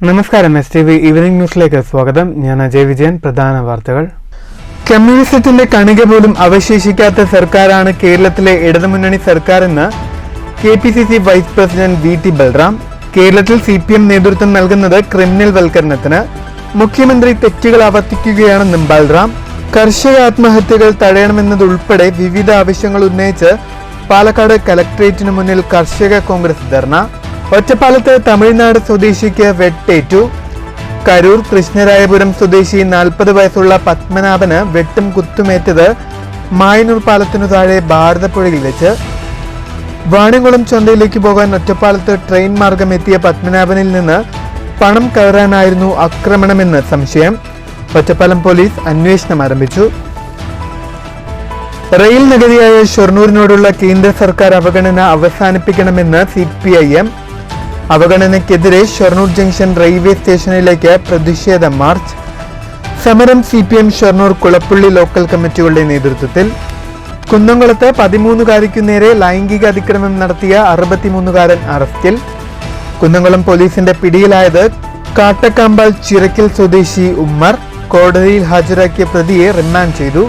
നമസ്കാരം STV evening ന്യൂസിലേക്ക് സ്വാഗതം. ഞാൻ അജയ് വിജയൻ. പ്രധാന വാർത്തകൾ. കമ്മ്യൂണിസത്തിന്റെ കണിക പോലും അവശേഷിക്കാത്ത സർക്കാരാണ് കേരളത്തിലെ ഇടതുമുന്നണി സർക്കാരെന്ന് KPCC vice president VT Balram. കേരളത്തിൽ CPM നേതൃത്വം നൽകുന്നത് ക്രിമിനൽ വൽക്കരണത്തിന്. മുഖ്യമന്ത്രി തെറ്റുകൾ ആവർത്തിക്കുകയാണെന്നും ബൽറാം. കർഷക ആത്മഹത്യകൾ തടയണമെന്നതുൾപ്പെടെ വിവിധ ആവശ്യങ്ങൾ ഉന്നയിച്ച് പാലക്കാട് കലക്ട്രേറ്റിന് മുന്നിൽ കർഷക കോൺഗ്രസ് ധർണ. ഒറ്റപ്പാലത്ത് തമിഴ്നാട് സ്വദേശിക്ക് വെട്ടേറ്റു. കരൂർ കൃഷ്ണരായപുരം സ്വദേശി 40 വയസ്സുള്ള പത്മനാഭന് വെട്ടും കുത്തുമേറ്റത് മായനൂർ പാലത്തിനു താഴെ ഭാരതപ്പുഴയിൽ വെച്ച്. വാണിയംകുളം ചന്തയിലേക്ക് പോകാൻ ഒറ്റപ്പാലത്ത് ട്രെയിൻ മാർഗം എത്തിയ പത്മനാഭനിൽ നിന്ന് പണം കയറാനായിരുന്നു ആക്രമണമെന്ന് സംശയം. ഒറ്റപ്പാലം പോലീസ് അന്വേഷണം ആരംഭിച്ചു. റെയിൽ നഗരിയായ ഷൊർണൂരിനോടുള്ള കേന്ദ്ര സർക്കാർ അവഗണന അവസാനിപ്പിക്കണമെന്ന് CPIM. അവഗണനയ്ക്കെതിരെ ഷൊർണൂർ ജംഗ്ഷൻ റെയിൽവേ സ്റ്റേഷനിലേക്ക് പ്രതിഷേധ മാർച്ച്. സമരം CPM ഷൊർണൂർ കുളപ്പുള്ളി ലോക്കൽ കമ്മിറ്റികളുടെ നേതൃത്വത്തിൽ. കുന്നംകുളത്ത് 13കാരിക്കു നേരെ ലൈംഗിക അതിക്രമം നടത്തിയ 63കാരൻ അറസ്റ്റിൽ. കുന്നംകുളം പോലീസിന്റെ പിടിയിലായത് കാട്ടക്കാമ്പാൽ ചിറക്കൽ സ്വദേശി ഉമ്മർ. കോടതിയിൽ ഹാജരാക്കിയ പ്രതിയെ റിമാൻഡ് ചെയ്തു.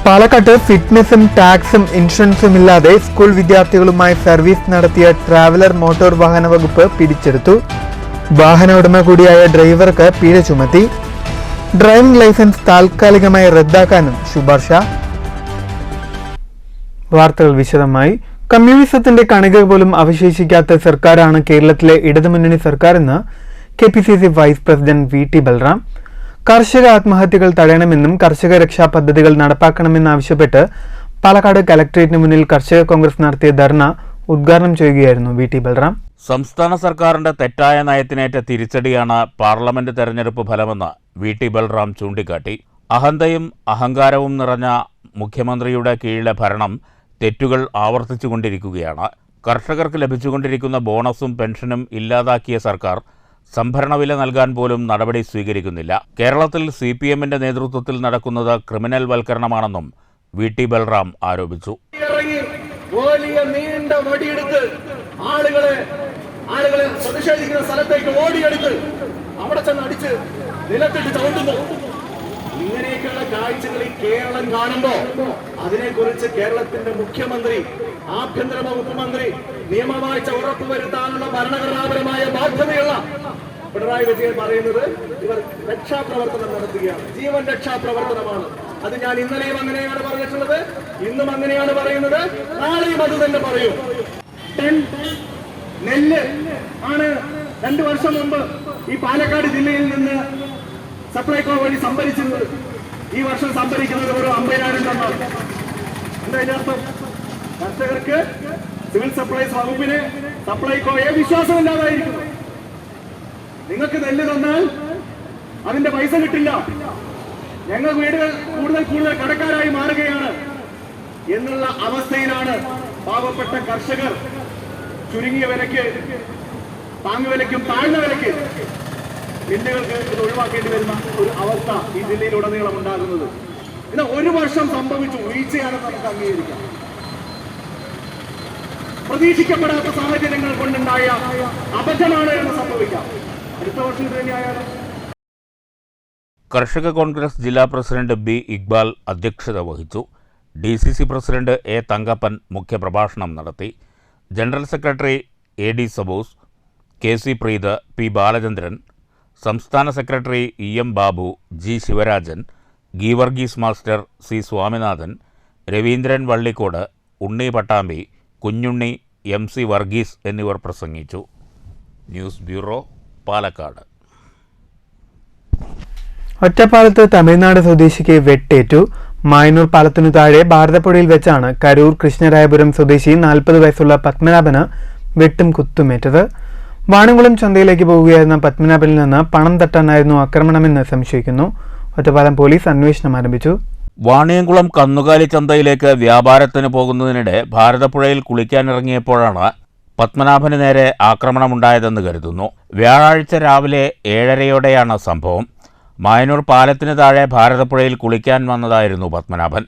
പാലക്കാട്ട് ഫിറ്റ്നസും ടാക്സും ഇൻഷുറൻസും ഇല്ലാതെ സ്കൂൾ വിദ്യാർത്ഥികളുമായി സർവീസ് നടത്തിയ ട്രാവലർ മോട്ടോർ വാഹന വകുപ്പ് പിടിച്ചെടുത്തു. വാഹന ഉടമ കൂടിയായ ഡ്രൈവർക്ക് പിഴ ചുമത്തി. ഡ്രൈവിംഗ് ലൈസൻസ് താൽക്കാലികമായി റദ്ദാക്കാനും ശുപാർശ. വാർത്തകൾ വിശദമായി. കമ്മ്യൂണിസത്തിന്റെ കണിക പോലും അവശേഷിക്കാത്ത സർക്കാരാണ് കേരളത്തിലെ ഇടതുമുന്നണി സർക്കാരെന്ന് KPCC vice president VT Balram. കർഷക ആത്മഹത്യകൾ തടയണമെന്നും കർഷക രക്ഷാ പദ്ധതികൾ നടപ്പാക്കണമെന്നാവശ്യപ്പെട്ട് പാലക്കാട് കലക്ട്രേറ്റിന് മുന്നിൽ കർഷക കോൺഗ്രസ് നടത്തിയ ധർണ ഉദ്ഘാടനം ചെയ്യുകയായിരുന്നു VT ബൽറാം. സംസ്ഥാന സർക്കാരിന്റെ തെറ്റായ നയത്തിനേറ്റ തിരിച്ചടിയാണ് പാർലമെന്റ് തെരഞ്ഞെടുപ്പ് ഫലമെന്ന് VT ബൽറാം ചൂണ്ടിക്കാട്ടി. അഹന്തയും അഹങ്കാരവും നിറഞ്ഞ മുഖ്യമന്ത്രിയുടെ കീഴിലെ ഭരണം തെറ്റുകൾ ആവർത്തിച്ചുകൊണ്ടിരിക്കുകയാണ്. കർഷകർക്ക് ലഭിച്ചുകൊണ്ടിരിക്കുന്ന ബോണസും പെൻഷനും ഇല്ലാതാക്കിയ സർക്കാർ സംഭരണ വില നൽകാൻ പോലും നടപടി സ്വീകരിക്കുന്നില്ല. കേരളത്തിൽ CPMന്റെ നേതൃത്വത്തിൽ നടക്കുന്നത് ക്രിമിനൽ വൽക്കരണമാണെന്നും VT ബൽറാം ആരോപിച്ചു. വലിയ നീണ്ട വടിയെടുത്ത് ആളുകളെ പ്രതിഷേധിക്കുന്ന സ്ഥലത്തേക്ക് ഓടിയെടുത്ത് അവിടെ ചെന്ന് അടിച്ച് നിലത്തിട്ട് ചവിട്ടുന്നു. ഇങ്ങനെയൊക്കെയുള്ള കാഴ്ചകൾ ഈ കേരളം കാണുമ്പോ അതിനെക്കുറിച്ച് കേരളത്തിന്റെ മുഖ്യമന്ത്രി, ആഭ്യന്തര വകുപ്പ് മന്ത്രി നിയമവാഴ്ച ഉറപ്പുവരുത്താനുള്ള ഭരണഘടനാപരമായ ബാധ്യതയുള്ള പിണറായി വിജയൻ പറയുന്നത് ഇവർ രക്ഷാപ്രവർത്തനം നടത്തുകയാണ്. ജീവൻ രക്ഷാപ്രവർത്തനമാണ്. അത് ഞാൻ ഇന്നലെയും അങ്ങനെയാണ് പറഞ്ഞിട്ടുള്ളത്, ഇന്നും അങ്ങനെയാണ് പറയുന്നത്, നാളെയും അത് തന്നെ പറയും. നെല്ല് ആണ് 2 വർഷം മുമ്പ് ഈ പാലക്കാട് ജില്ലയിൽ നിന്ന് സപ്ലൈകോ വഴി സംഭരിച്ചിരുന്നത്. ഈ വർഷം സംഭരിക്കുന്നത് ഒരു 50,000 ടണ്ണാണ്. എന്താ ഇതിനർത്ഥം? കർഷകർക്ക് സിവിൽ സപ്ലൈസ് വകുപ്പിന് സപ്ലൈകോയെ വിശ്വാസമില്ലാതായിരിക്കുന്നു. നിങ്ങൾക്ക് നെല്ല് തന്നാൽ അതിന്റെ പൈസ കിട്ടില്ല, ഞങ്ങൾ വീടുകൾ കൂടുതൽ കടക്കാരായി മാറുകയാണ് എന്നുള്ള അവസ്ഥയിലാണ് പാവപ്പെട്ട കർഷകർ ചുരുങ്ങിയ വിലയ്ക്ക്, താങ്ങുവിലയ്ക്കും താഴ്ന്ന വിലയ്ക്ക് മില്ലുകൾക്ക് ഇത് ഒഴിവാക്കേണ്ടി വരുന്ന ഒരു അവസ്ഥ ഈ ജില്ലയിലുടനീളം ഉണ്ടാകുന്നത്. ഇത് 1 വർഷം സംഭവിച്ചു, വീഴ്ചയാണെന്ന് നമുക്ക് അംഗീകരിക്കാം. പ്രതീക്ഷിക്കപ്പെടാത്ത സാഹചര്യങ്ങൾ കൊണ്ടുണ്ടായ അബദ്ധമാണ് എന്ന് സംഭവിക്കാം. അടുത്ത വർഷം ഇത് തന്നെയായാലും. കർഷക കോൺഗ്രസ് ജില്ലാ പ്രസിഡന്റ് B ഇക്ബാൽ അധ്യക്ഷത വഹിച്ചു. DCC പ്രസിഡന്റ് A തങ്കപ്പൻ മുഖ്യപ്രഭാഷണം നടത്തി. General secretary AD Saboos, KC Preeth, P Balachandran, സംസ്ഥാന secretary EM Babu, G Sivarajan, Geevarghese master, C Swaminathan, Raveendran Vallikode, Unni Pattambi, Kunjunni, MC Varghese എന്നിവർ പ്രസംഗിച്ചു. News bureau, Palakkad. ഒറ്റപ്പാലത്ത് തമിഴ്നാട് സ്വദേശിക്ക് വെട്ടേറ്റു. മായനൂർ പാലത്തിനു താഴെ ഭാരതപ്പുഴയിൽ വെച്ചാണ് കരൂർ കൃഷ്ണരായപുരം സ്വദേശി 40 വയസ്സുള്ള പത്മനാഭന് വെട്ടും കുത്തുമേറ്റത്. വാണിയംകുളം ചന്തയിലേക്ക് പോവുകയായിരുന്ന പത്മനാഭനിൽ നിന്ന് പണം തട്ടാനായിരുന്നു ആക്രമണമെന്ന് സംശയിക്കുന്നു. ഒറ്റപ്പാലം പോലീസ് അന്വേഷണം ആരംഭിച്ചു. വാണിയംകുളം കന്നുകാലി ചന്തയിലേക്ക് വ്യാപാരത്തിന് പോകുന്നതിനിടെ ഭാരതപ്പുഴയിൽ കുളിക്കാനിറങ്ങിയപ്പോഴാണ് പത്മനാഭന് നേരെ ആക്രമണമുണ്ടായതെന്ന് കരുതുന്നു. വ്യാഴാഴ്ച രാവിലെ 7:30യോടെയാണ് സംഭവം. മായനൂർ പാലത്തിന് താഴെ ഭാരതപ്പുഴയിൽ കുളിക്കാൻ വന്നതായിരുന്നു പത്മനാഭൻ.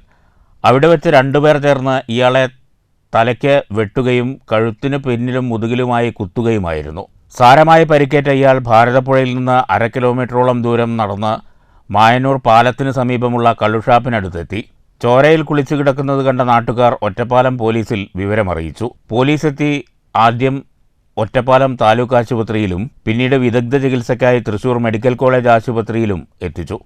അവിടെ വെച്ച് 2 പേർ ചേർന്ന് ഇയാളെ തലയ്ക്ക് വെട്ടുകയും കഴുത്തിന് പിന്നിലും മുതുകിലുമായി കുത്തുകയുമായിരുന്നു. സാരമായി പരിക്കേറ്റ ഇയാൾ ഭാരതപ്പുഴയിൽ നിന്ന് 1/2 കിലോമീറ്ററോളം ദൂരം നടന്ന് മായന്നൂർ പാലത്തിന് സമീപമുള്ള കള്ളുഷാപ്പിനടുത്തെത്തി. ചോരയിൽ കുളിച്ചു കിടക്കുന്നത് കണ്ട നാട്ടുകാർ ഒറ്റപ്പാലം പോലീസിൽ വിവരമറിയിച്ചു. പോലീസെത്തി ആദ്യം ഒറ്റപ്പാലം താലൂക്ക് ആശുപത്രിയിലും പിന്നീട് വിദഗ്ധ ചികിത്സയ്ക്കായി തൃശൂർ മെഡിക്കൽ കോളേജ് ആശുപത്രിയിലും എത്തിച്ചു.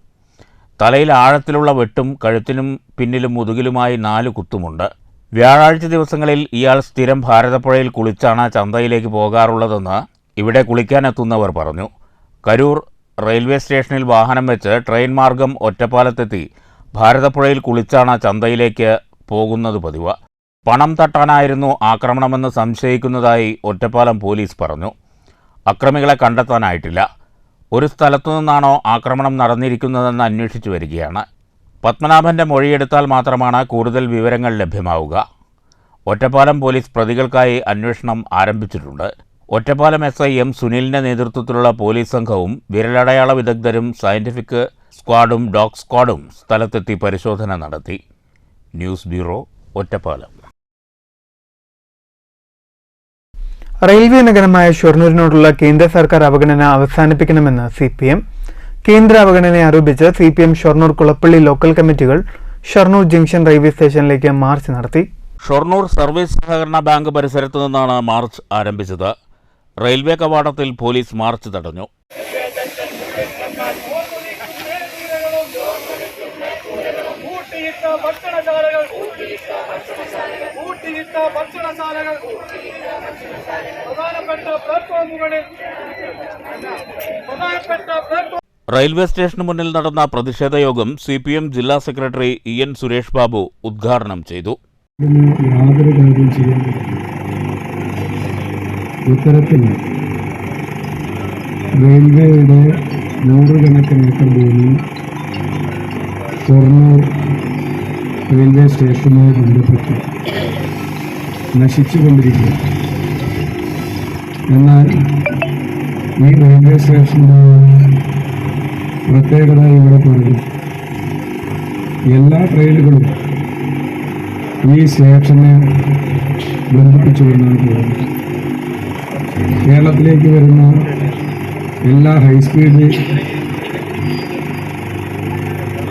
തലയിൽ ആഴത്തിലുള്ള വെട്ടും കഴുത്തിനും പിന്നിലും മുതുകിലുമായി 4 കുത്തുമുണ്ട്. വ്യാഴാഴ്ച ദിവസങ്ങളിൽ ഇയാൾ സ്ഥിരം ഭാരതപ്പുഴയിൽ കുളിച്ചാണ് ചന്തയിലേക്ക് പോകാറുള്ളതെന്ന് ഇവിടെ കുളിക്കാനെത്തുന്നവർ പറഞ്ഞു. കരൂർ റെയിൽവേ സ്റ്റേഷനിൽ വാഹനം വെച്ച് ട്രെയിൻ മാർഗം ഒറ്റപ്പാലത്തെത്തി ഭാരതപ്പുഴയിൽ കുളിച്ചാണ് ചന്തയിലേക്ക് പോകുന്നത് പതിവ്. പണം തട്ടാനായിരുന്നു ആക്രമണമെന്ന് സംശയിക്കുന്നതായി ഒറ്റപ്പാലം പോലീസ് പറഞ്ഞു. അക്രമികളെ കണ്ടെത്താനായിട്ടില്ല. ഒരു സ്ഥലത്തു നിന്നാണോ ആക്രമണം നടന്നിരിക്കുന്നതെന്ന് അന്വേഷിച്ചു വരികയാണ്. പത്മനാഭൻ്റെ മൊഴിയെടുത്താൽ മാത്രമാണ് കൂടുതൽ വിവരങ്ങൾ ലഭ്യമാവുക. ഒറ്റപ്പാലം പോലീസ് പ്രതികൾക്കായി അന്വേഷണം ആരംഭിച്ചിട്ടുണ്ട്. ഒറ്റപ്പാലം SI M സുനിലിൻ്റെ നേതൃത്വത്തിലുള്ള പോലീസ് സംഘവും വിരലടയാള വിദഗ്ധരും സയൻറ്റിഫിക് സ്ക്വാഡും ഡോഗ് സ്ക്വാഡും സ്ഥലത്തെത്തി പരിശോധന നടത്തി. News bureau, Ottapalam. റെയിൽവേ നഗരമായ ഷൊർണൂരിനോടുള്ള കേന്ദ്ര സർക്കാർ അവഗണന അവസാനിപ്പിക്കണമെന്ന് CPM. കേന്ദ്ര അവഗണനയെ ആരോപിച്ച് CPM ഷൊർണൂർ കുളപ്പള്ളി ലോക്കൽ കമ്മിറ്റികൾ ഷൊർണൂർ ജംഗ്ഷൻ റെയിൽവേ സ്റ്റേഷനിലേക്ക് മാർച്ച് നടത്തി. ഷൊർണൂർ സർവീസ് സഹകരണ ബാങ്ക് പരിസരത്തു നിന്നാണ് മാർച്ച് ആരംഭിച്ചത്. റെയിൽവേ കവാടത്തിൽ പോലീസ് മാർച്ച് തടഞ്ഞു. റെയിൽവേ സ്റ്റേഷന് മുന്നിൽ നടന്ന പ്രതിഷേധ യോഗം CPM ജില്ലാ സെക്രട്ടറി EN സുരേഷ് ബാബു ഉദ്ഘാടനം ചെയ്തു. യാതൊരു കാര്യം ചെയ്യാൻ ഇത്തരത്തിൽ റെയിൽവേയുടെ 100 കണക്കിന് ഏക്കർ ഭൂമി ഷൊർണൂർ റെയിൽവേ സ്റ്റേഷനുമായി ബന്ധപ്പെട്ട് നശിച്ചുകൊണ്ടിരിക്കുക. എന്നാൽ ഈ റെയിൽവേ സ്റ്റേഷൻ്റെ പ്രത്യേകത ഇവിടെ പറഞ്ഞു, എല്ലാ ട്രെയിനുകളും ഈ സ്റ്റേഷനെ ബന്ധിപ്പിച്ചുകൊണ്ടാണ് പോകുന്നത്. കേരളത്തിലേക്ക് വരുന്ന എല്ലാ ഹൈസ്പീഡ്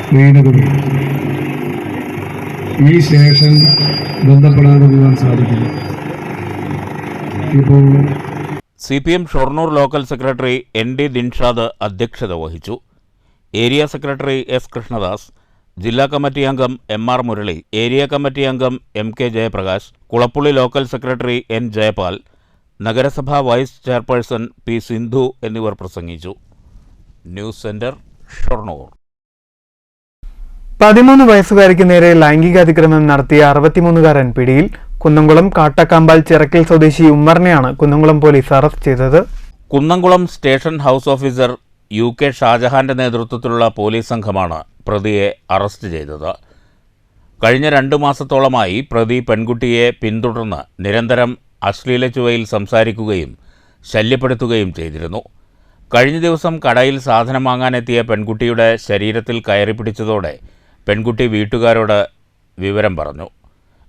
ട്രെയിനുകളും ഈ സ്റ്റേഷൻ ബന്ധപ്പെടാതെ പോകാൻ സാധിക്കില്ല. ഇപ്പോൾ CPM Shoranur local secretary ND Dinshad അധ്യക്ഷത വഹിച്ചു. ഏരിയ സെക്രട്ടറി S കൃഷ്ണദാസ്, ജില്ലാ കമ്മിറ്റി അംഗം MR മുരളി, ഏരിയ കമ്മിറ്റി അംഗം MK Jayaprakash, Kulappully local secretary N Jayapal, നഗരസഭാ വൈസ് ചെയർപേഴ്സൺ P സിന്ധു എന്നിവർ പ്രസംഗിച്ചു. News centre, Shoranur. 13 വയസ്സുകാരിക്ക് നേരെ ലൈംഗികാതിക്രമം നടത്തിയ 63കാരൻ പിടിയിൽ. കുന്നംകുളം കാട്ടക്കാമ്പാൽ ചിറക്കൽ സ്വദേശി ഉമ്മറിനെയാണ് കുന്നംകുളം പോലീസ് അറസ്റ്റ് ചെയ്തത്. Kunnamkulam station house officer UK ഷാജഹാന്റെ നേതൃത്വത്തിലുള്ള പോലീസ് സംഘമാണ് പ്രതിയെ അറസ്റ്റ് ചെയ്തത്. കഴിഞ്ഞ 2 മാസത്തോളമായി പ്രതി പെൺകുട്ടിയെ പിന്തുടർന്ന് നിരന്തരം അശ്ലീല ചുവയിൽ സംസാരിക്കുകയും ശല്യപ്പെടുത്തുകയും ചെയ്തിരുന്നു. കഴിഞ്ഞ ദിവസം കടയിൽ സാധനം വാങ്ങാനെത്തിയ പെൺകുട്ടിയുടെ ശരീരത്തിൽ കയറി പിടിച്ചതോടെ പെൺകുട്ടി വീട്ടുകാരോട് വിവരം പറഞ്ഞു.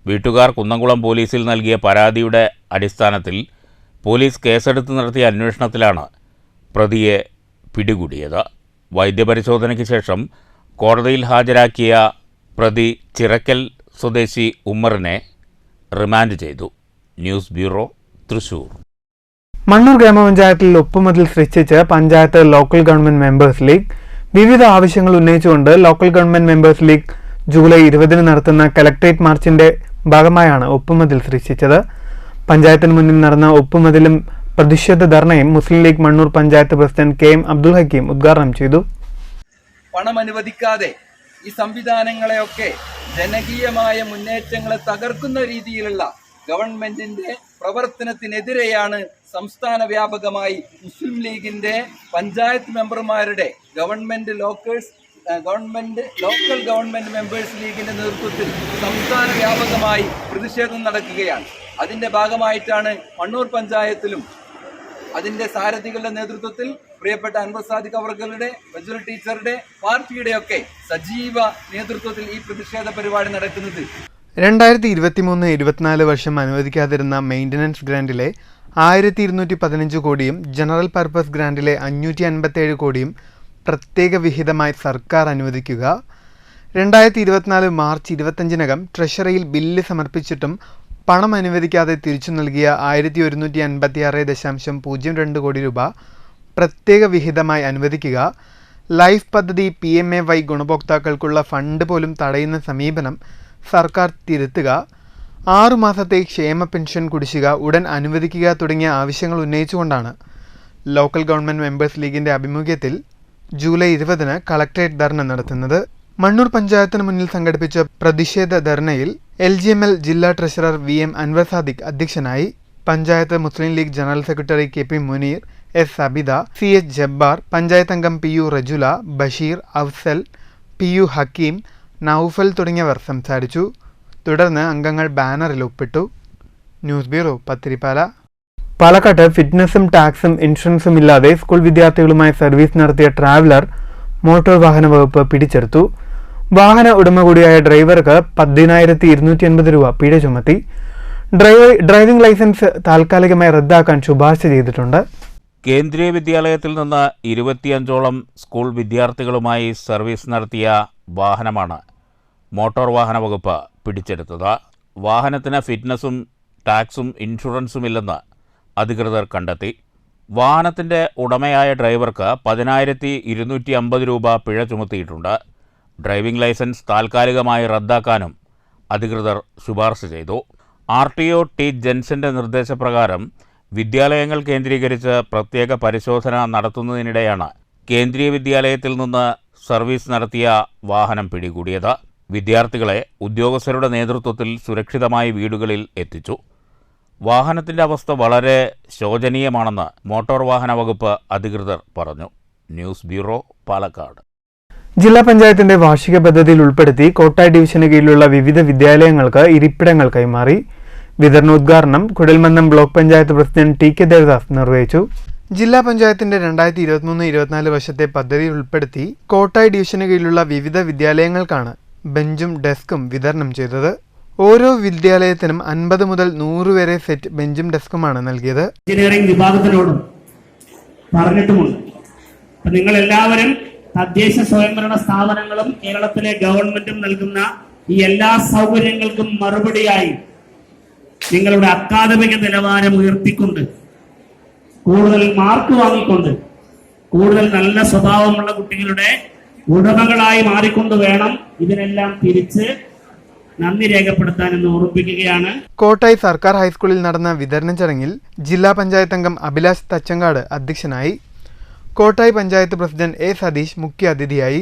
വീട്ടുകാർ കുന്നംകുളം പോലീസിൽ നൽകിയ പരാതിയുടെ അടിസ്ഥാനത്തിൽ പോലീസ് കേസെടുത്ത് നടത്തിയ അന്വേഷണത്തിലാണ് പ്രതിയെ പിടികൂടിയത്. വൈദ്യപരിശോധനയ്ക്ക് ശേഷം കോടതിയിൽ ഹാജരാക്കിയ പ്രതി ചിറക്കൽ സ്വദേശി ഉമ്മറിനെ റിമാൻഡ് ചെയ്തു. News bureau, Thrissur. മണ്ണൂർ ഗ്രാമപഞ്ചായത്തിൽ ഒപ്പുമതിൽ സൃഷ്ടിച്ച് panchayat local government members league. വിവിധ ആവശ്യങ്ങൾ ഉന്നയിച്ചുകൊണ്ട് local government members league July 20 നടത്തുന്ന കലക്ട്രേറ്റ് മാർച്ചിന്റെ ഭാഗമായാണ് ഒപ്പുമതിൽ സൃഷ്ടിച്ചത്. പഞ്ചായത്തിന് മുന്നിൽ നടന്ന ഒപ്പുമതിലും പ്രതിഷേധ ധർണയും മുസ്ലിം ലീഗ് മണ്ണൂർ പഞ്ചായത്ത് പ്രസിഡന്റ് KM അബ്ദുൽ ഹക്കീം ഉദ്ഘാടനം ചെയ്തു. പണം അനുവദിക്കാതെ ഈ സംവിധാനങ്ങളെയൊക്കെ ജനകീയമായ മുന്നേറ്റങ്ങളെ തകർക്കുന്ന രീതിയിലുള്ള ഗവൺമെന്റിന്റെ പ്രവർത്തനത്തിനെതിരെയാണ് സംസ്ഥാന വ്യാപകമായി മുസ്ലിം ലീഗിന്റെ പഞ്ചായത്ത് മെമ്പർമാരുടെ ലോക്കൽ ഗവൺമെന്റ് മെമ്പേഴ്സ് ലീഗിന്റെ നേതൃത്വത്തിൽ സംസ്ഥാന വ്യാപകമായി പ്രതിഷേധം നടക്കുകയാണ്. അതിന്റെ ഭാഗമായിട്ടാണ് മണ്ണൂർ പഞ്ചായത്തിലും അതിന്റെ സാരഥികളുടെ നേതൃത്വത്തിൽ പ്രിയപ്പെട്ട അൻവർ സാദിഖ് അവർകളുടെ, ബജുൽ ടീച്ചറുടെ, പാർട്ടിയുടെയൊക്കെ സജീവ നേതൃത്വത്തിൽ ഈ പ്രതിഷേധ പരിപാടി നടക്കുന്നത്. 2023-24 വർഷം അനുവദിക്കാതിരുന്ന മെയിൻ്റനൻസ് ഗ്രാൻഡിലെ 1215 കോടിയും ജനറൽ പർപ്പസ് ഗ്രാൻഡിലെ 557 കോടിയും പ്രത്യേക വിഹിതമായി സർക്കാർ അനുവദിക്കുക. 2024 മാർച്ച് 25-നകം ട്രഷറിയിൽ ബില്ല് സമർപ്പിച്ചിട്ടും പണം അനുവദിക്കാതെ തിരിച്ചു നൽകിയ 1156.02 കോടി രൂപ പ്രത്യേക വിഹിതമായി അനുവദിക്കുക. ലൈഫ് പദ്ധതി PMAY ഗുണഭോക്താക്കൾക്കുള്ള ഫണ്ട് പോലും തടയുന്ന സമീപനം സർക്കാർ തിരുത്തുക. 6 മാസത്തെ ക്ഷേമ പെൻഷൻ കുടിശ്ശിക ഉടൻ അനുവദിക്കുക തുടങ്ങിയ ആവശ്യങ്ങൾ ഉന്നയിച്ചുകൊണ്ടാണ് ലോക്കൽ ഗവൺമെൻറ് മെമ്പേഴ്സ് ലീഗിൻ്റെ ആഭിമുഖ്യത്തിൽ ജൂലൈ 20-ന് കളക്ടറേറ്റ് ധർണ നടത്തുന്നത്. മണ്ണൂർ പഞ്ചായത്തിന് മുന്നിൽ സംഘടിപ്പിച്ച പ്രതിഷേധ ധർണയിൽ LGML ജില്ലാ ട്രഷറർ VM അൻവർ സാദിഖ് അധ്യക്ഷനായി. Panchayat Muslim League general secretary KP Muneer, S Sabitha, CH Jabbar, panchayat അംഗം PU റജുല, ബഷീർ, അഫ്സൽ, PU ഹക്കീം, നൌഫൽ തുടങ്ങിയവർ സംസാരിച്ചു. തുടർന്ന് അംഗങ്ങൾ ബാനറിൽ ഒപ്പിട്ടു. News bureau, Pathirippala. പാലക്കാട്ട് ഫിറ്റ്നസും ടാക്സും ഇൻഷുറൻസും ഇല്ലാതെ സ്കൂൾ വിദ്യാർത്ഥികളുമായി സർവീസ് നടത്തിയ ട്രാവലർ മോട്ടോർ വാഹന വകുപ്പ് പിടിച്ചെടുത്തു. വാഹന ഉടമ കൂടിയായ ഡ്രൈവർക്ക് 10,280 രൂപ പിഴ ചുമത്തി. ഡ്രൈവിംഗ് ലൈസൻസ് താൽക്കാലികമായി റദ്ദാക്കാൻ ശുപാർശ ചെയ്തിട്ടുണ്ട്. കേന്ദ്രീയ വിദ്യാലയത്തിൽ നിന്ന് 25ഓളം സ്കൂൾ വിദ്യാർത്ഥികളുമായി സർവീസ് നടത്തിയ വാഹനമാണ് മോട്ടോർ വാഹന വകുപ്പ് പിടിച്ചെടുത്തത്. വാഹനത്തിന് ഫിറ്റ്നസും ടാക്സും ഇൻഷുറൻസും ഇല്ലെന്ന് അധികൃതർ കണ്ടെത്തി. വാഹനത്തിൻ്റെ ഉടമയായ ഡ്രൈവർക്ക് 10,250 രൂപ പിഴ ചുമത്തിയിട്ടുണ്ട്. ഡ്രൈവിംഗ് ലൈസൻസ് താൽക്കാലികമായി റദ്ദാക്കാനും അധികൃതർ ശുപാർശ ചെയ്തു. RTO T ജെൻസന്റെ നിർദ്ദേശപ്രകാരം വിദ്യാലയങ്ങൾ കേന്ദ്രീകരിച്ച് പ്രത്യേക പരിശോധന നടത്തുന്നതിനിടെയാണ് കേന്ദ്രീയ വിദ്യാലയത്തിൽ നിന്ന് സർവീസ് നടത്തിയ വാഹനം പിടികൂടിയത്. വിദ്യാർത്ഥികളെ ഉദ്യോഗസ്ഥരുടെ നേതൃത്വത്തിൽ സുരക്ഷിതമായി വീടുകളിൽ എത്തിച്ചു. വാഹനത്തിൻ്റെ അവസ്ഥ വളരെ ശോചനീയമാണെന്ന് മോട്ടോർ വാഹന വകുപ്പ് അധികൃതർ പറഞ്ഞു. News bureau, Palakkad. ജില്ലാ പഞ്ചായത്തിന്റെ വാർഷിക പദ്ധതിയിൽ ഉൾപ്പെടുത്തി കോട്ടായി ഡിവിഷന് കീഴിലുള്ള വിവിധ വിദ്യാലയങ്ങൾക്ക് ഇരിപ്പിടങ്ങൾ കൈമാറി. വിതരണോദ്ഘാടനം കുഴൽമന്ദം block panchayat president TK Devadas നിർവഹിച്ചു. ജില്ലാ പഞ്ചായത്തിന്റെ 2023-24 വർഷത്തെ പദ്ധതിയിൽ ഉൾപ്പെടുത്തി കോട്ടായി ഡിവിഷന് കീഴിലുള്ള വിവിധ വിദ്യാലയങ്ങൾക്കാണ് ബെഞ്ചും ഡെസ്കും വിതരണം ചെയ്തത്. ഓരോ വിദ്യാലയത്തിനും 50 മുതൽ 100 വരെ സെറ്റ് ബെഞ്ചും ഡെസ്കുമാണ് നൽകിയത്. എഞ്ചിനീയറിംഗ് വിഭാഗത്തിനോടും പറഞ്ഞിട്ടുമുണ്ട്. നിങ്ങൾ എല്ലാവരും തദ്ദേശ സ്വയംഭരണ സ്ഥാപനങ്ങളും കേരളത്തിലെ ഗവൺമെന്റും നൽകുന്ന ഈ എല്ലാ സൗകര്യങ്ങൾക്കും മറുപടിയായി നിങ്ങളുടെ അക്കാദമിക നിലവാരം ഉയർത്തിക്കൊണ്ട് കൂടുതൽ മാർക്ക് വാങ്ങിക്കൊണ്ട് കൂടുതൽ നല്ല സ്വഭാവമുള്ള കുട്ടികളുടെ ഉടമകളായി മാറിക്കൊണ്ട് വേണം ഇതിനെല്ലാം തിരിച്ച് നന്ദി രേഖപ്പെടുത്താനെന്ന് ഓർമ്മിപ്പിക്കുകയാണ്. കോട്ടായി സർക്കാർ ഹൈസ്കൂളിൽ നടന്ന വിതരണ ചടങ്ങിൽ ജില്ലാ പഞ്ചായത്ത് അംഗം അഭിലാഷ് തച്ചങ്കാട് അധ്യക്ഷനായി. കോട്ടായി പഞ്ചായത്ത് പ്രസിഡന്റ് A സതീഷ് മുഖ്യ അതിഥിയായി.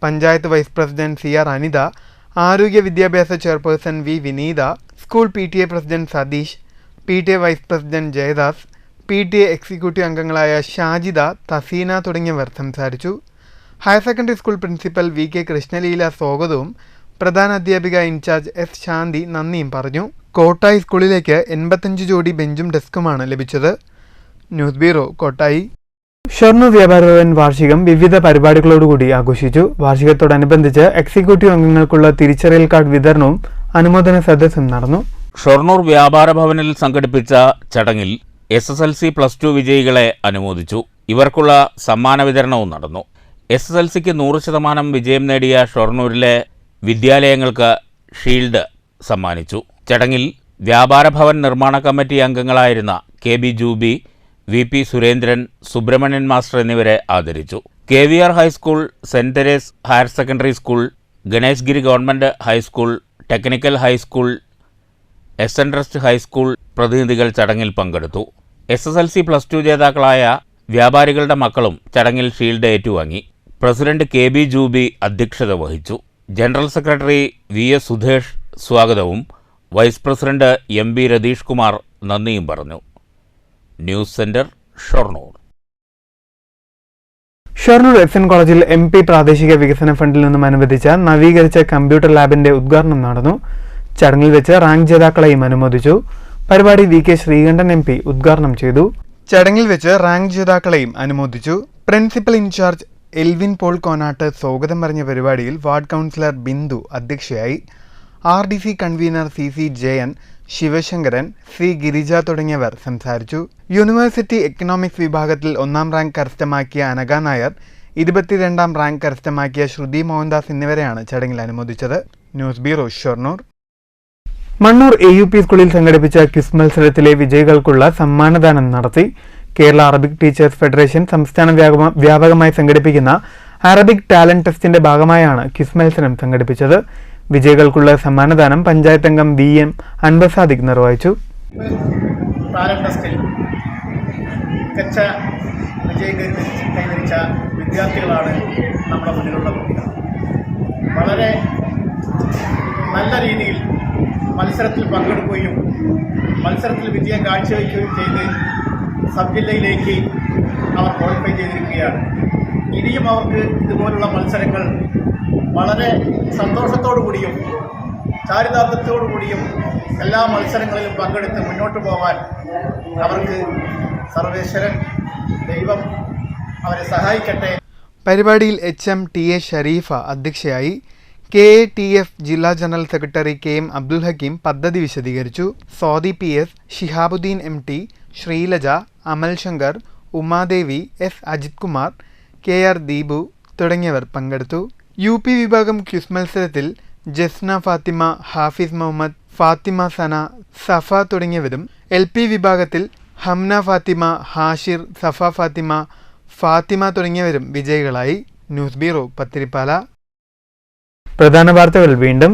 Panchayat vice president CR Anitha, ആരോഗ്യ വിദ്യാഭ്യാസ chairperson V Vineetha, school PTA president Satheesh, PTA vice president Jayadas, PTA executive അംഗങ്ങളായ ഷാജിദ, തസീന തുടങ്ങിയവർ സംസാരിച്ചു. Higher secondary school principal VK Krishnaleela സ്വാഗതവും പ്രധാന അധ്യാപിക ഇൻചാർജ് S ശാന്തി നന്ദിയും പറഞ്ഞു. കോട്ടായി സ്കൂളിലേക്ക് 85 ജോഡി ബെഞ്ചും ഡെസ്കുമാണ് ലഭിച്ചത്. News bureau, Kottayi. ഷൊർണൂർ വ്യാപാര ഭവൻ വാർഷികം വിവിധ പരിപാടികളോടുകൂടി ആഘോഷിച്ചു. വാർഷികത്തോടനുബന്ധിച്ച് എക്സിക്യൂട്ടീവ് അംഗങ്ങൾക്കുള്ള തിരിച്ചറിയൽ കാർഡ് വിതരണവും അനുമോദന സദസ്സും നടന്നു. ഷൊർണൂർ വ്യാപാര ഭവനിൽ സംഘടിപ്പിച്ച ചടങ്ങിൽ SSLC+2 വിജയികളെ അനുമോദിച്ചു. ഇവർക്കുള്ള സമ്മാന വിതരണവും നടന്നു. SSLCക്ക് 100% വിജയം നേടിയ ഷൊർണൂരിലെ വിദ്യാലയങ്ങൾക്ക് ഷീൽഡ് സമ്മാനിച്ചു. ചടങ്ങിൽ വ്യാപാര ഭവൻ നിർമ്മാണ കമ്മിറ്റി അംഗങ്ങളായിരുന്ന KB Jubi, VP Surendran, Subramanian master എന്നിവരെ ആദരിച്ചു. KVR high school, saint Teresa's higher secondary school, Ganesh Giri government high school, technical high school, SN trust high school പ്രതിനിധികൾ ചടങ്ങിൽ പങ്കെടുത്തു. SSLC+2 ജേതാക്കളായ വ്യാപാരികളുടെ മക്കളും ചടങ്ങിൽ ഷീൽഡ് ഏറ്റുവാങ്ങി. പ്രസിഡന്റ് KB ജൂബി അധ്യക്ഷത വഹിച്ചു. ജനറൽ സെക്രട്ടറി VS സുധേഷ് സ്വാഗതവും vice president MB Ratheesh Kumar നന്ദിയും പറഞ്ഞു. News centre, Shoranur. Shoranur SN കോളേജിൽ MP പ്രാദേശിക വികസന ഫണ്ടിൽ നിന്നും അനുവദിച്ച നവീകരിച്ച കമ്പ്യൂട്ടർ ലാബിന്റെ ഉദ്ഘാടനം നടന്നു. ചടങ്ങിൽ വെച്ച് റാങ്ക് ജേതാക്കളെയും അനുമോദിച്ചു. പരിപാടി VK ശ്രീകണ്ഠൻ MP ഉദ്ഘാടനം ചെയ്തു. ചടങ്ങിൽ വെച്ച് റാങ്ക് ജേതാക്കളെയും അനുമോദിച്ചു. പ്രിൻസിപ്പൽ ഇൻചാർജ് എൽവിൻ പോൾ കോനാട്ട് സ്വാഗതം പറഞ്ഞ പരിപാടിയിൽ വാർഡ് കൗൺസിലർ ബിന്ദു അധ്യക്ഷയായി. RDC convener CC Jayan, Sivasankaran, C Girija തുടങ്ങിയവർ സംസാരിച്ചു. യൂണിവേഴ്സിറ്റി എക്കണോമിക്സ് വിഭാഗത്തിൽ 1ാം റാങ്ക് കരസ്ഥമാക്കിയ അനഘ നായർ, 22ാം റാങ്ക് കരസ്ഥമാക്കിയ ശ്രുതി മോഹൻദാസ് എന്നിവരെയാണ് ചടങ്ങിൽ അനുമോദിച്ചത്. News bureau, Shoranur. Mannur AUP സ്കൂളിൽ സംഘടിപ്പിച്ച ക്വിസ് മത്സരത്തിലെ വിജയികൾക്കുള്ള സമ്മാനദാനം നടത്തി. കേരള അറബിക് ടീച്ചേഴ്സ് ഫെഡറേഷൻ സംസ്ഥാന വ്യാപകമായി സംഘടിപ്പിക്കുന്ന അറബിക് ടാലന്റ് ടെസ്റ്റിന്റെ ഭാഗമായാണ് ക്വിസ് മത്സരം സംഘടിപ്പിച്ചത്. വിജയികൾക്കുള്ള സമ്മാനദാനം പഞ്ചായത്ത് അംഗം VM അൻവർ സാദിഖ് നിർവഹിച്ചു. ടാലന്റ് ടെസ്റ്റിൽ മികച്ച വിജയം കൈവരിച്ച വിദ്യാർത്ഥികളാണ് നമ്മുടെ മുന്നിലുള്ള കുട്ടികൾ. വളരെ നല്ല രീതിയിൽ മത്സരത്തിൽ പങ്കെടുക്കുകയും മത്സരത്തിൽ വിജയം കാഴ്ചവെക്കുകയും ചെയ്ത് സബ് ജില്ലയിലേക്ക് അവർ ക്വാളിഫൈ ചെയ്തിരിക്കുകയാണ്. ഇനിയും അവർക്ക് ഇതുപോലുള്ള മത്സരങ്ങൾ വളരെ സന്തോഷത്തോടു കൂടിയും ചാരിതാർത്ഥ്യത്തോടു കൂടിയും എല്ലാ മത്സരങ്ങളിലും പങ്കെടുത്ത് മുന്നോട്ട് പോകാൻ അവർക്ക് സർവേശ്വരൻ ദൈവം അവരെ സഹായിക്കട്ടെ. പരിപാടിയിൽ HM TA ഷരീഫ അധ്യക്ഷയായി. KATF ജില്ലാ general secretary KM Abdul Hakeem പദ്ധതി വിശദീകരിച്ചു. സ്വാതി PS, ഷിഹാബുദ്ദീൻ MT, ശ്രീലജ, അമൽ ശങ്കർ, ഉമാദേവി, S അജിത് കുമാർ, KR ദീപു തുടങ്ങിയവർ പങ്കെടുത്തു. UP വിഭാഗം ക്വിസ് മത്സരത്തിൽ ജസ്ന ഫാത്തിമ, ഹാഫിസ് മുഹമ്മദ്, ഫാത്തിമ സന, സഫ തുടങ്ങിയവരും, LP വിഭാഗത്തിൽ ഹംന ഫാത്തിമ, ഹാഷിർ, സഫ ഫാത്തിമ, ഫാത്തിമ തുടങ്ങിയവരും വിജയികളായി. News bureau, Pathirippala. പ്രധാന വാർത്തകൾ വീണ്ടും.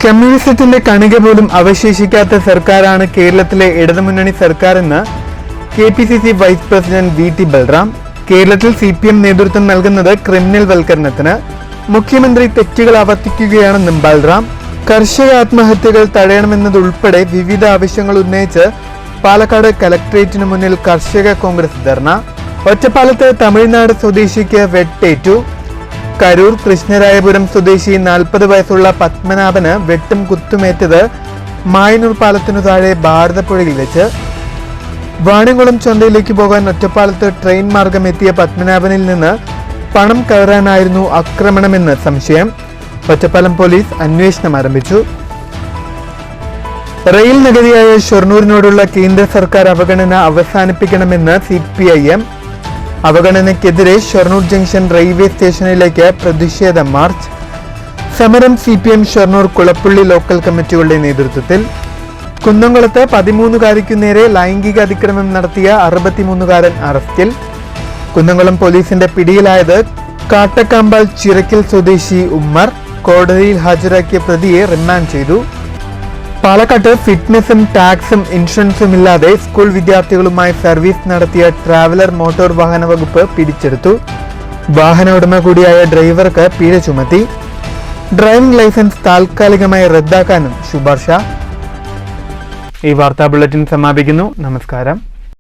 കമ്മ്യൂണിസത്തിന്റെ കണിക പോലും അവശേഷിക്കാത്ത സർക്കാരാണ് കേരളത്തിലെ ഇടതുമുന്നണി സർക്കാരെന്ന് KPCC vice president VT Balram. കേരളത്തിൽ CPM നേതൃത്വം നൽകുന്നത് ക്രിമിനൽ വൽക്കരണത്തിന്. മുഖ്യമന്ത്രി തെറ്റുകൾ ആവർത്തിക്കുകയാണെന്നും ബൽറാം. കർഷക ആത്മഹത്യകൾ തടയണമെന്നതുൾപ്പെടെ വിവിധ ആവശ്യങ്ങൾ ഉന്നയിച്ച് പാലക്കാട് കലക്ട്രേറ്റിന് മുന്നിൽ കർഷക കോൺഗ്രസ് ധർണ. ഒറ്റപ്പാലത്ത് തമിഴ്നാട് സ്വദേശിക്ക് വെട്ടേറ്റു. കരൂർ കൃഷ്ണരായപുരം സ്വദേശി 40 വയസ്സുള്ള പത്മനാഭന് വെട്ടും കുത്തുമേറ്റത് മായനൂർ പാലത്തിനു താഴെ ഭാരതപ്പുഴയിൽ വെച്ച്. വാണിയംകുളം ചന്തയിലേക്ക് പോകാൻ ഒറ്റപ്പാലത്ത് ട്രെയിൻ മാർഗം എത്തിയ പത്മനാഭനിൽ നിന്ന് പണം കയറാനായിരുന്നു ആക്രമണമെന്ന് സംശയം. ഒറ്റപ്പാലം പോലീസ് അന്വേഷണം ആരംഭിച്ചു. റെയിൽ നികുതിയായ ഷൊർണൂരിനോടുള്ള കേന്ദ്ര സർക്കാർ അവഗണന അവസാനിപ്പിക്കണമെന്ന് CPIM. അവഗണനയ്ക്കെതിരെ ഷൊർണൂർ ജംഗ്ഷൻ റെയിൽവേ സ്റ്റേഷനിലേക്ക് പ്രതിഷേധ മാർച്ച്. സമരം CPM ഷൊർണൂർ കുളപ്പുള്ളി ലോക്കൽ കമ്മിറ്റികളുടെ നേതൃത്വത്തിൽ. കുന്നംകുളത്ത് 13-കാരിക്കു നേരെ ലൈംഗിക അതിക്രമം നടത്തിയ 63-കാരൻ അറസ്റ്റിൽ. കുന്നംകുളം പോലീസിന്റെ പിടിയിലായത് കാട്ടക്കാമ്പാൽ ചിറക്കൽ സ്വദേശി ഉമ്മർ. കോടതിയിൽ ഹാജരാക്കിയ പ്രതിയെ റിമാൻഡ് ചെയ്തു. പാലക്കാട്ട് ഫിറ്റ്നസും ടാക്സും ഇൻഷുറൻസും ഇല്ലാതെ സ്കൂൾ വിദ്യാർത്ഥികളുമായി സർവീസ് നടത്തിയ ട്രാവലർ മോട്ടോർ വാഹന വകുപ്പ് പിടിച്ചെടുത്തു. വാഹന ഉടമ കൂടിയായ ഡ്രൈവർക്ക് പിഴ ചുമത്തി. ഡ്രൈവിംഗ് ലൈസൻസ് താൽക്കാലികമായി റദ്ദാക്കാനും ശുപാർശ. ഈ വാർത്താ ബുള്ളറ്റിൻ സമാപിക്കുന്നു. നമസ്കാരം.